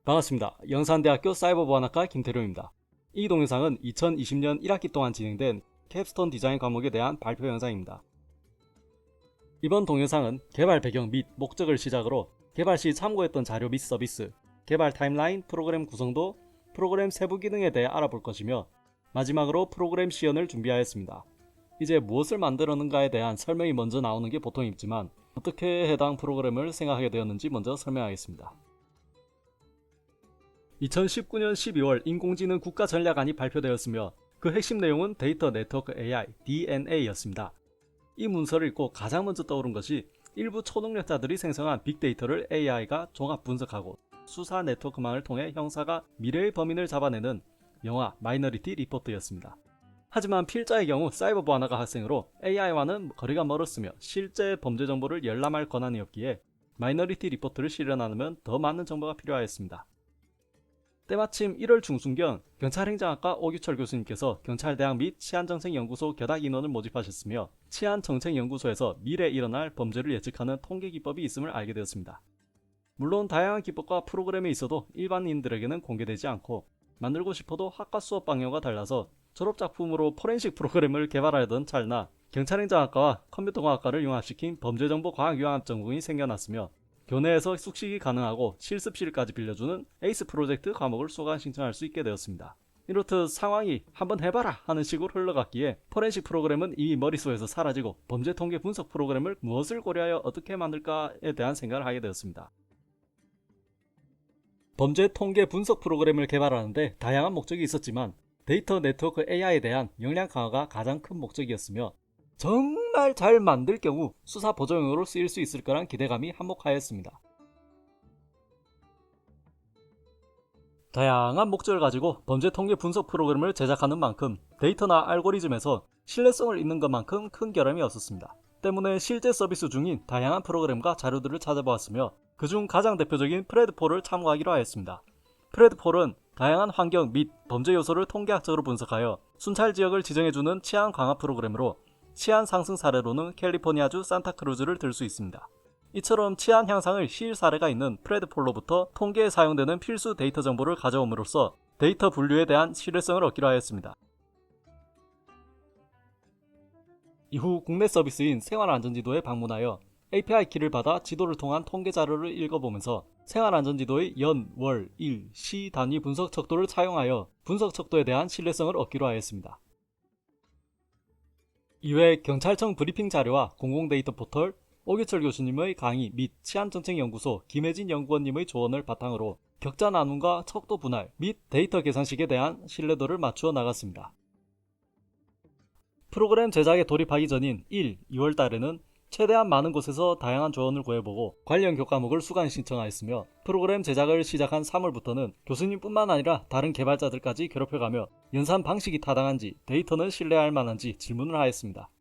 반갑습니다. 영산대학교 사이버보안학과 김태룡입니다. 이 동영상은 2020년 1학기 동안 진행된 캡스톤 디자인 과목에 대한 발표 영상입니다. 이번 동영상은 개발 배경 및 목적을 시작으로 개발 시 참고했던 자료 및 서비스, 개발 타임라인, 프로그램 구성도, 프로그램 세부 기능에 대해 알아볼 것이며 마지막으로 프로그램 시연을 준비하였습니다. 이제 무엇을 만들었는가에 대한 설명이 먼저 나오는 게 보통이지만 어떻게 해당 프로그램을 생각하게 되었는지 먼저 설명하겠습니다. 2019년 12월 인공지능 국가전략안이 발표되었으며 그 핵심 내용은 데이터 네트워크 AI, DNA였습니다. 이 문서를 읽고 가장 먼저 떠오른 것이 일부 초능력자들이 생성한 빅데이터를 AI가 종합 분석하고 수사 네트워크망을 통해 형사가 미래의 범인을 잡아내는 영화 마이너리티 리포트였습니다. 하지만 필자의 경우 사이버보안학과 학생으로 AI와는 거리가 멀었으며 실제 범죄 정보를 열람할 권한이 없기에 마이너리티 리포트를 실현하려면 더 많은 정보가 필요하였습니다. 때마침 1월 중순경 경찰행정학과 오규철 교수님께서 경찰대학 및 치안정책연구소 견학 인원을 모집하셨으며 치안정책연구소에서 미래에 일어날 범죄를 예측하는 통계기법이 있음을 알게 되었습니다. 물론 다양한 기법과 프로그램이 있어도 일반인들에게는 공개되지 않고 만들고 싶어도 학과 수업 방향과 달라서 졸업작품으로 포렌식 프로그램을 개발하려던 찰나 경찰행정학과와 컴퓨터공학과를 융합시킨 범죄정보과학융합 전공이 생겨났으며 교내에서 숙식이 가능하고 실습실까지 빌려주는 에이스 프로젝트 과목을 수강 신청할 수 있게 되었습니다. 이렇듯 상황이 한번 해봐라 하는 식으로 흘러갔기에 포렌식 프로그램은 이미 머릿속에서 사라지고 범죄 통계 분석 프로그램을 무엇을 고려하여 어떻게 만들까에 대한 생각을 하게 되었습니다. 범죄 통계 분석 프로그램을 개발하는데 다양한 목적이 있었지만 데이터 네트워크 AI에 대한 역량 강화가 가장 큰 목적이었으며 정말 잘 만들 경우 수사 보조용으로 쓰일 수 있을 거란 기대감이 한몫하였습니다. 다양한 목적을 가지고 범죄 통계 분석 프로그램을 제작하는 만큼 데이터나 알고리즘에서 신뢰성을 잇는 것만큼 큰 결함이 없었습니다. 때문에 실제 서비스 중인 다양한 프로그램과 자료들을 찾아보았으며 그중 가장 대표적인 프레드폴을 참고하기로 하였습니다. 프레드폴은 다양한 환경 및 범죄 요소를 통계학적으로 분석하여 순찰 지역을 지정해주는 치안 강화 프로그램으로 치안 상승 사례로는 캘리포니아주 산타크루즈를 들 수 있습니다. 이처럼 치안 향상을 시일 사례가 있는 프레드폴로부터 통계에 사용되는 필수 데이터 정보를 가져옴으로써 데이터 분류에 대한 신뢰성을 얻기로 하였습니다. 이후 국내 서비스인 생활안전지도에 방문하여 API 키를 받아 지도를 통한 통계 자료를 읽어보면서 생활안전지도의 연, 월, 일, 시 단위 분석 척도를 사용하여 분석 척도에 대한 신뢰성을 얻기로 하였습니다. 이외 경찰청 브리핑 자료와 공공데이터 포털, 오규철 교수님의 강의 및 치안정책연구소 김혜진 연구원님의 조언을 바탕으로 격자 나눔과 척도 분할 및 데이터 계산식에 대한 신뢰도를 맞추어 나갔습니다. 프로그램 제작에 돌입하기 전인 2월 달에는 최대한 많은 곳에서 다양한 조언을 구해보고 관련 교과목을 수강 신청하였으며 프로그램 제작을 시작한 3월부터는 교수님뿐만 아니라 다른 개발자들까지 괴롭혀가며 연산 방식이 타당한지 데이터는 신뢰할 만한지 질문을 하였습니다.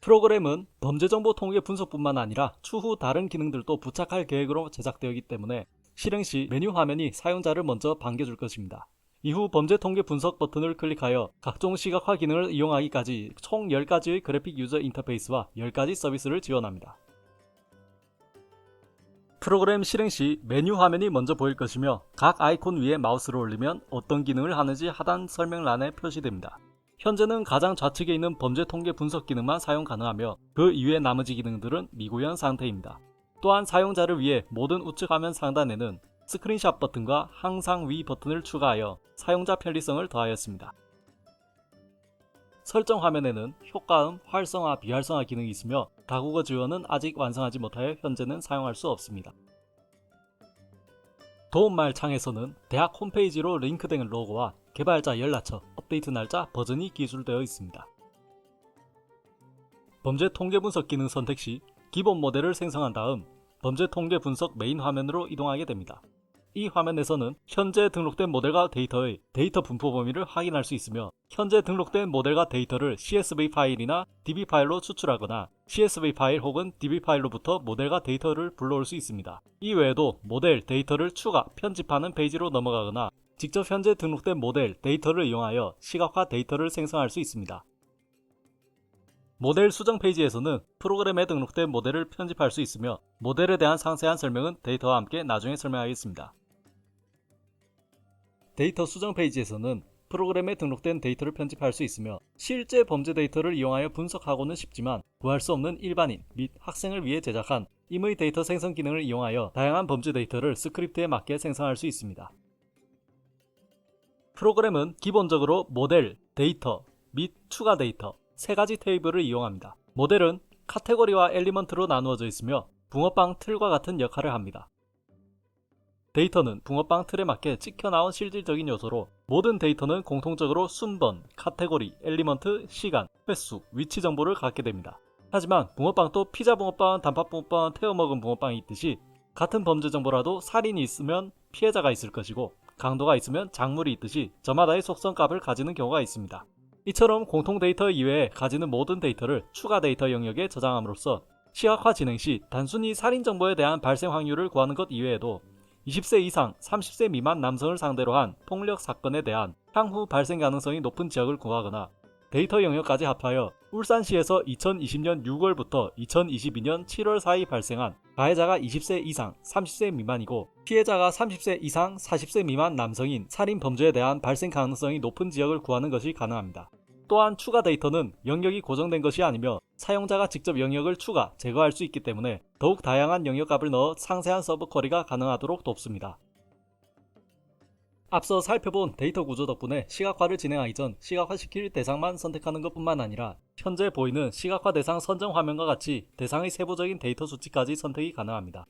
프로그램은 범죄정보 통계 분석뿐만 아니라 추후 다른 기능들도 부착할 계획으로 제작되었기 때문에 실행 시 메뉴 화면이 사용자를 먼저 반겨줄 것입니다. 이후 범죄 통계 분석 버튼을 클릭하여 각종 시각화 기능을 이용하기까지 총 10가지의 그래픽 유저 인터페이스와 10가지 서비스를 지원합니다. 프로그램 실행 시 메뉴 화면이 먼저 보일 것이며 각 아이콘 위에 마우스를 올리면 어떤 기능을 하는지 하단 설명란에 표시됩니다. 현재는 가장 좌측에 있는 범죄 통계 분석 기능만 사용 가능하며 그 이외의 나머지 기능들은 미구현 상태입니다. 또한 사용자를 위해 모든 우측 화면 상단에는 스크린샷 버튼과 항상 위 버튼을 추가하여 사용자 편리성을 더하였습니다. 설정 화면에는 효과음, 활성화, 비활성화 기능이 있으며 다국어 지원은 아직 완성하지 못하여 현재는 사용할 수 없습니다. 도움말 창에서는 대학 홈페이지로 링크된 로고와 개발자 연락처, 업데이트 날짜, 버전이 기술되어 있습니다. 범죄 통계 분석 기능 선택 시 기본 모델을 생성한 다음 범죄 통계 분석 메인 화면으로 이동하게 됩니다. 이 화면에서는 현재 등록된 모델과 데이터의 데이터 분포 범위를 확인할 수 있으며 현재 등록된 모델과 데이터를 CSV 파일이나 DB 파일로 추출하거나 CSV 파일 혹은 DB 파일로부터 모델과 데이터를 불러올 수 있습니다. 이 외에도 모델, 데이터를 추가, 편집하는 페이지로 넘어가거나 직접 현재 등록된 모델, 데이터를 이용하여 시각화 데이터를 생성할 수 있습니다. 모델 수정 페이지에서는 프로그램에 등록된 모델을 편집할 수 있으며 모델에 대한 상세한 설명은 데이터와 함께 나중에 설명하겠습니다. 데이터 수정 페이지에서는 프로그램에 등록된 데이터를 편집할 수 있으며 실제 범죄 데이터를 이용하여 분석하고는 싶지만 구할 수 없는 일반인 및 학생을 위해 제작한 임의 데이터 생성 기능을 이용하여 다양한 범죄 데이터를 스크립트에 맞게 생성할 수 있습니다. 프로그램은 기본적으로 모델, 데이터 및 추가 데이터 세 가지 테이블을 이용합니다. 모델은 카테고리와 엘리먼트로 나누어져 있으며 붕어빵 틀과 같은 역할을 합니다. 데이터는 붕어빵 틀에 맞게 찍혀나온 실질적인 요소로 모든 데이터는 공통적으로 순번, 카테고리, 엘리먼트, 시간, 횟수, 위치 정보를 갖게 됩니다. 하지만 붕어빵도 피자 붕어빵, 단팥 붕어빵, 태워먹은 붕어빵이 있듯이 같은 범죄 정보라도 살인이 있으면 피해자가 있을 것이고 강도가 있으면 작물이 있듯이 저마다의 속성 값을 가지는 경우가 있습니다. 이처럼 공통 데이터 이외에 가지는 모든 데이터를 추가 데이터 영역에 저장함으로써 시각화 진행 시 단순히 살인 정보에 대한 발생 확률을 구하는 것 이외에도 20세 이상 30세 미만 남성을 상대로 한 폭력 사건에 대한 향후 발생 가능성이 높은 지역을 구하거나 데이터 영역까지 합하여 울산시에서 2020년 6월부터 2022년 7월 사이 발생한 가해자가 20세 이상 30세 미만이고 피해자가 30세 이상 40세 미만 남성인 살인 범죄에 대한 발생 가능성이 높은 지역을 구하는 것이 가능합니다. 또한 추가 데이터는 영역이 고정된 것이 아니며 사용자가 직접 영역을 추가, 제거할 수 있기 때문에 더욱 다양한 영역값을 넣어 상세한 서브 쿼리가 가능하도록 돕습니다. 앞서 살펴본 데이터 구조 덕분에 시각화를 진행하기 전 시각화시킬 대상만 선택하는 것뿐만 아니라 현재 보이는 시각화 대상 선정 화면과 같이 대상의 세부적인 데이터 수치까지 선택이 가능합니다.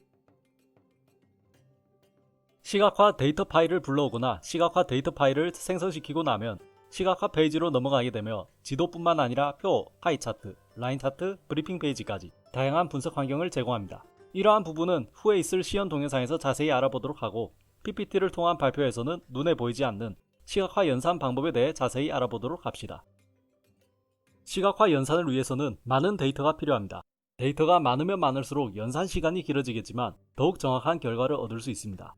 시각화 데이터 파일을 불러오거나 시각화 데이터 파일을 생성시키고 나면 시각화 페이지로 넘어가게 되며 지도뿐만 아니라 표, 파이 차트, 라인 차트, 브리핑 페이지까지 다양한 분석 환경을 제공합니다. 이러한 부분은 후에 있을 시연 동영상에서 자세히 알아보도록 하고 PPT를 통한 발표에서는 눈에 보이지 않는 시각화 연산 방법에 대해 자세히 알아보도록 합시다. 시각화 연산을 위해서는 많은 데이터가 필요합니다. 데이터가 많으면 많을수록 연산 시간이 길어지겠지만 더욱 정확한 결과를 얻을 수 있습니다.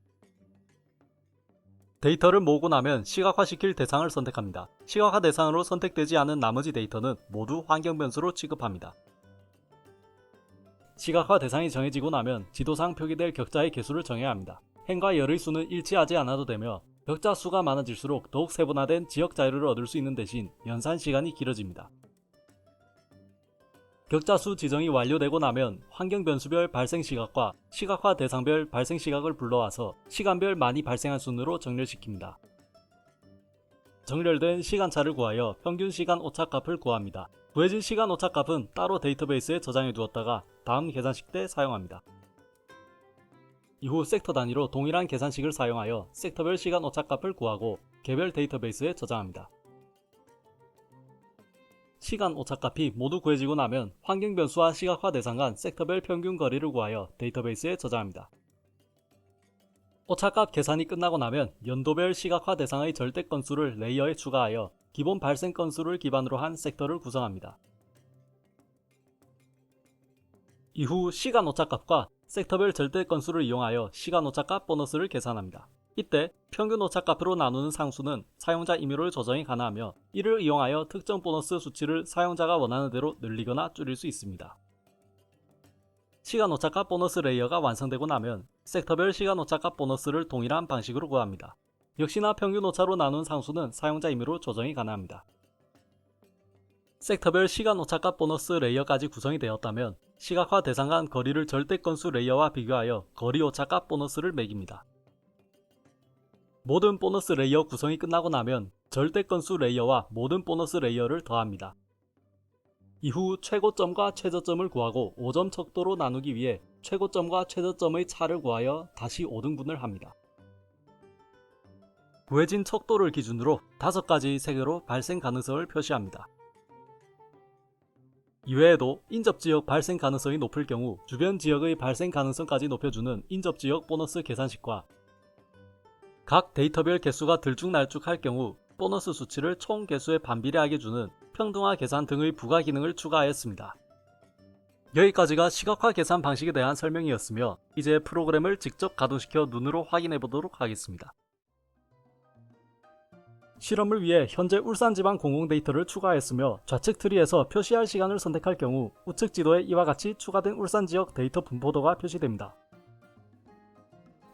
데이터를 모으고 나면 시각화시킬 대상을 선택합니다. 시각화 대상으로 선택되지 않은 나머지 데이터는 모두 환경 변수로 취급합니다. 시각화 대상이 정해지고 나면 지도상 표기될 격자의 개수를 정해야 합니다. 행과 열의 수는 일치하지 않아도 되며 격자 수가 많아질수록 더욱 세분화된 지역 자료를 얻을 수 있는 대신 연산 시간이 길어집니다. 격자 수 지정이 완료되고 나면 환경 변수별 발생 시각과 시각화 대상별 발생 시각을 불러와서 시간별 많이 발생한 순으로 정렬시킵니다. 정렬된 시간차를 구하여 평균 시간 오차값을 구합니다. 구해진 시간 오차값은 따로 데이터베이스에 저장해 두었다가 다음 계산식 때 사용합니다. 이후 섹터 단위로 동일한 계산식을 사용하여 섹터별 시간 오차값을 구하고 개별 데이터베이스에 저장합니다. 시간 오차값이 모두 구해지고 나면 환경 변수와 시각화 대상 간 섹터별 평균 거리를 구하여 데이터베이스에 저장합니다. 오차값 계산이 끝나고 나면 연도별 시각화 대상의 절대 건수를 레이어에 추가하여 기본 발생 건수를 기반으로 한 섹터를 구성합니다. 이후 시간 오차값과 섹터별 절대 건수를 이용하여 시간 오차값 보너스를 계산합니다. 이때 평균 오차값으로 나누는 상수는 사용자 임의로 조정이 가능하며 이를 이용하여 특정 보너스 수치를 사용자가 원하는 대로 늘리거나 줄일 수 있습니다. 시간 오차값 보너스 레이어가 완성되고 나면 섹터별 시간 오차값 보너스를 동일한 방식으로 구합니다. 역시나 평균 오차로 나눈 상수는 사용자 임의로 조정이 가능합니다. 섹터별 시간 오차값 보너스 레이어까지 구성이 되었다면 시각화 대상 간 거리를 절대 건수 레이어와 비교하여 거리 오차값 보너스를 매깁니다. 모든 보너스 레이어 구성이 끝나고 나면 절대 건수 레이어와 모든 보너스 레이어를 더합니다. 이후 최고점과 최저점을 구하고 5점 척도로 나누기 위해 최고점과 최저점의 차를 구하여 다시 5등분을 합니다. 구해진 척도를 기준으로 5가지 색으로 발생 가능성을 표시합니다. 이외에도 인접지역 발생 가능성이 높을 경우 주변 지역의 발생 가능성까지 높여주는 인접지역 보너스 계산식과 각 데이터별 개수가 들쭉날쭉할 경우 보너스 수치를 총 개수에 반비례하게 주는 평등화 계산 등의 부가 기능을 추가하였습니다. 여기까지가 시각화 계산 방식에 대한 설명이었으며 이제 프로그램을 직접 가동시켜 눈으로 확인해 보도록 하겠습니다. 실험을 위해 현재 울산 지방 공공 데이터를 추가했으며 좌측 트리에서 표시할 시간을 선택할 경우 우측 지도에 이와 같이 추가된 울산 지역 데이터 분포도가 표시됩니다.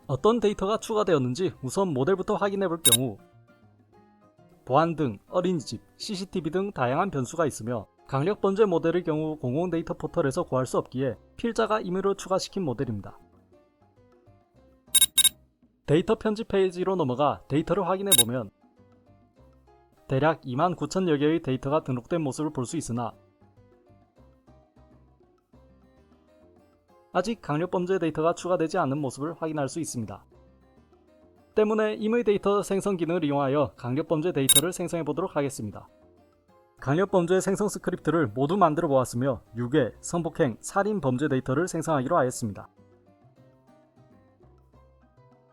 어떤 데이터가 추가되었는지 우선 모델부터 확인해 볼 경우 보안 등 어린이집, CCTV 등 다양한 변수가 있으며 강력범죄 모델의 경우 공공 데이터 포털에서 구할 수 없기에 필자가 임의로 추가시킨 모델입니다. 데이터 편집 페이지로 넘어가 데이터를 확인해 보면 대략 29,000여 개의 데이터가 등록된 모습을 볼 수 있으나 아직 강력범죄 데이터가 추가되지 않은 모습을 확인할 수 있습니다. 때문에 임의 데이터 생성 기능을 이용하여 강력범죄 데이터를 생성해 보도록 하겠습니다. 강력범죄 생성 스크립트를 모두 만들어 보았으며 유괴, 성폭행, 살인 범죄 데이터를 생성하기로 하였습니다.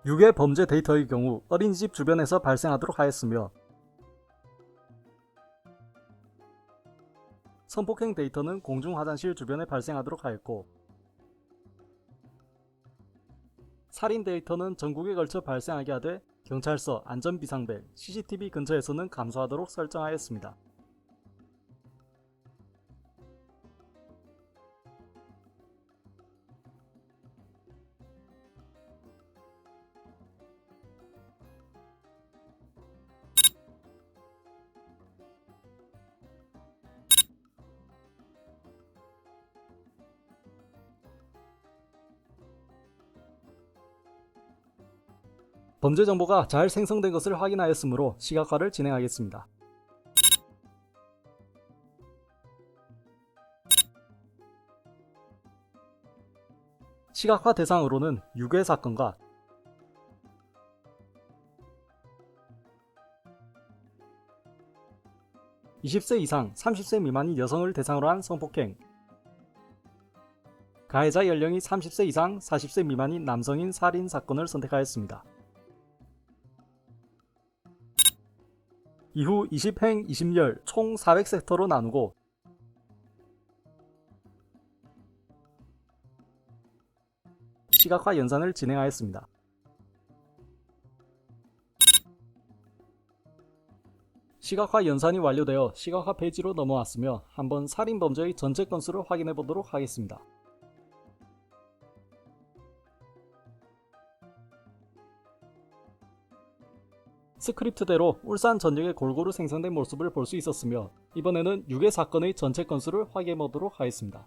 유괴 범죄 데이터의 경우 어린이집 주변에서 발생하도록 하였으며 성폭행 데이터는 공중 화장실 주변에 발생하도록 하였고 살인 데이터는 전국에 걸쳐 발생하게 하되 경찰서, 안전비상벨, CCTV 근처에서는 감소하도록 설정하였습니다. 범죄 정보가 잘 생성된 것을 확인하였으므로 시각화를 진행하겠습니다. 시각화 대상으로는 유괴 사건과 20세 이상 30세 미만인 여성을 대상으로 한 성폭행, 가해자 연령이 30세 이상 40세 미만인 남성인 살인 사건을 선택하였습니다. 이후 20행 20열 총 400섹터로 나누고 시각화 연산을 진행하였습니다. 시각화 연산이 완료되어 시각화 페이지로 넘어왔으며 한번 살인 범죄의 전체 건수를 확인해 보도록 하겠습니다. 스크립트대로 울산 전역에 골고루 생성된 모습을 볼 수 있었으며 이번에는 유괴 사건의 전체 건수를 확인해 보도록 하겠습니다.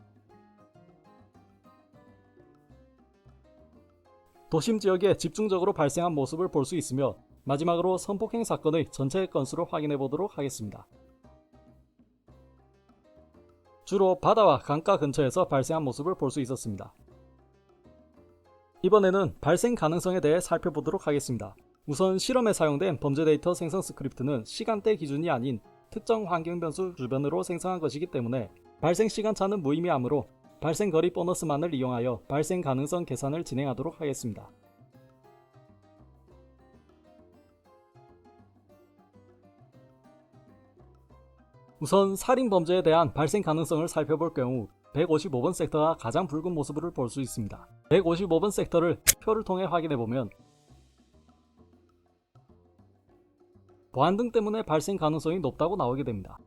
도심 지역에 집중적으로 발생한 모습을 볼 수 있으며 마지막으로 성폭행 사건의 전체 건수를 확인해 보도록 하겠습니다. 주로 바다와 강가 근처에서 발생한 모습을 볼 수 있었습니다. 이번에는 발생 가능성에 대해 살펴보도록 하겠습니다. 우선 실험에 사용된 범죄 데이터 생성 스크립트는 시간대 기준이 아닌 특정 환경 변수 주변으로 생성한 것이기 때문에 발생 시간차는 무의미하므로 발생 거리 보너스만을 이용하여 발생 가능성 계산을 진행하도록 하겠습니다. 우선 살인 범죄에 대한 발생 가능성을 살펴볼 경우 155번 섹터가 가장 붉은 모습을 볼 수 있습니다. 155번 섹터를 표를 통해 확인해보면 보안 등 때문에 발생 가능성이 높다고 나오게 됩니다.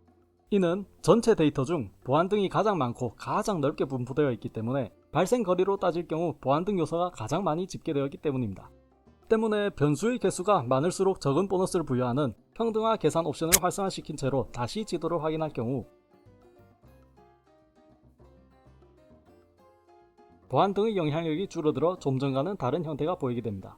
이는 전체 데이터 중 보안 등이 가장 많고 가장 넓게 분포되어 있기 때문에 발생 거리로 따질 경우 보안 등 요소가 가장 많이 집계되었기 때문입니다. 때문에 변수의 개수가 많을수록 적은 보너스를 부여하는 평등화 계산 옵션을 활성화시킨 채로 다시 지도를 확인할 경우 보안 등의 영향력이 줄어들어 좀 전과는 다른 형태가 보이게 됩니다.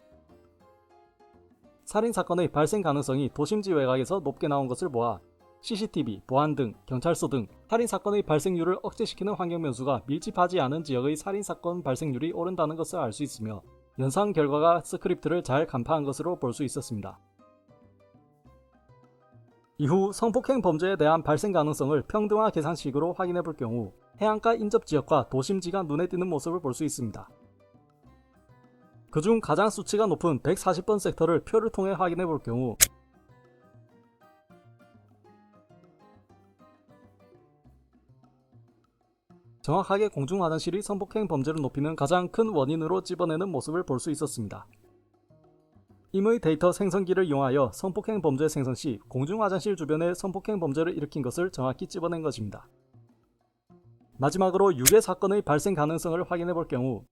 살인사건의 발생 가능성이 도심지 외곽에서 높게 나온 것을 보아 CCTV, 보안 등, 경찰서 등 살인사건의 발생률을 억제시키는 환경 변수가 밀집하지 않은 지역의 살인사건 발생률이 오른다는 것을 알 수 있으며 연산 결과가 스크립트를 잘 간파한 것으로 볼 수 있었습니다. 이후 성폭행 범죄에 대한 발생 가능성을 평등화 계산식으로 확인해 볼 경우 해안가 인접지역과 도심지가 눈에 띄는 모습을 볼 수 있습니다. 그중 가장 수치가 높은 140번 섹터를 표를 통해 확인해 볼 경우 정확하게 공중화장실이 성폭행 범죄를 높이는 가장 큰 원인으로 집어내는 모습을 볼 수 있었습니다. 임의 데이터 생성기를 이용하여 성폭행 범죄 생성 시 공중 화장실 주변에 성폭행 범죄를 일으킨 것을 정확히 찝어낸 것입니다. 마지막으로 유괴 사건의 발생 가능성을 확인해 볼 경우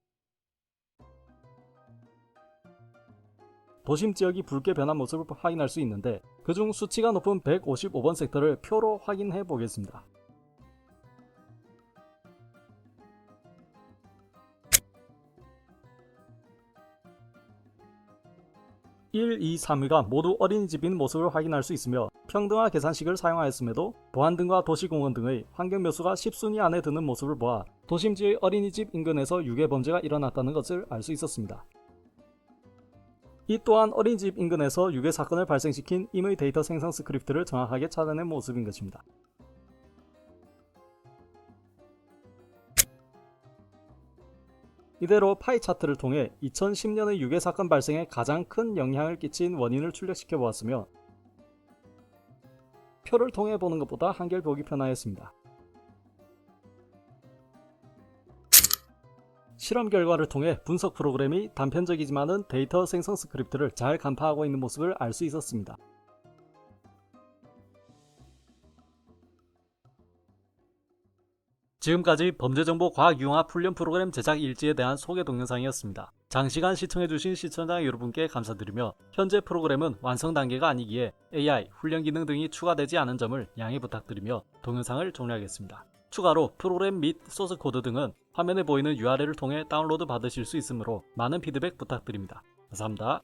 도심 지역이 붉게 변한 모습을 확인할 수 있는데 그중 수치가 높은 155번 섹터를 표로 확인해 보겠습니다. 1, 2, 3위가 모두 어린이집인 모습을 확인할 수 있으며 평등화 계산식을 사용하였음에도 보안 등과 도시공원 등의 환경 묘수가 10순위 안에 드는 모습을 보아 도심지의 어린이집 인근에서 유괴 범죄가 일어났다는 것을 알 수 있었습니다. 이 또한 어린이집 인근에서 유괴 사건을 발생시킨 임의 데이터 생성 스크립트를 정확하게 찾아낸 모습인 것입니다. 이대로 파이 차트를 통해 2010년의 유괴 사건 발생에 가장 큰 영향을 끼친 원인을 출력시켜 보았으며 표를 통해 보는 것보다 한결 보기 편하였습니다. 실험 결과를 통해 분석 프로그램이 단편적이지만은 데이터 생성 스크립트를 잘 간파하고 있는 모습을 알 수 있었습니다. 지금까지 범죄정보 과학융합 훈련 프로그램 제작 일지에 대한 소개 동영상이었습니다. 장시간 시청해주신 시청자 여러분께 감사드리며 현재 프로그램은 완성 단계가 아니기에 AI, 훈련 기능 등이 추가되지 않은 점을 양해 부탁드리며 동영상을 종료하겠습니다. 추가로 프로그램 및 소스 코드 등은 화면에 보이는 URL을 통해 다운로드 받으실 수 있으므로 많은 피드백 부탁드립니다. 감사합니다.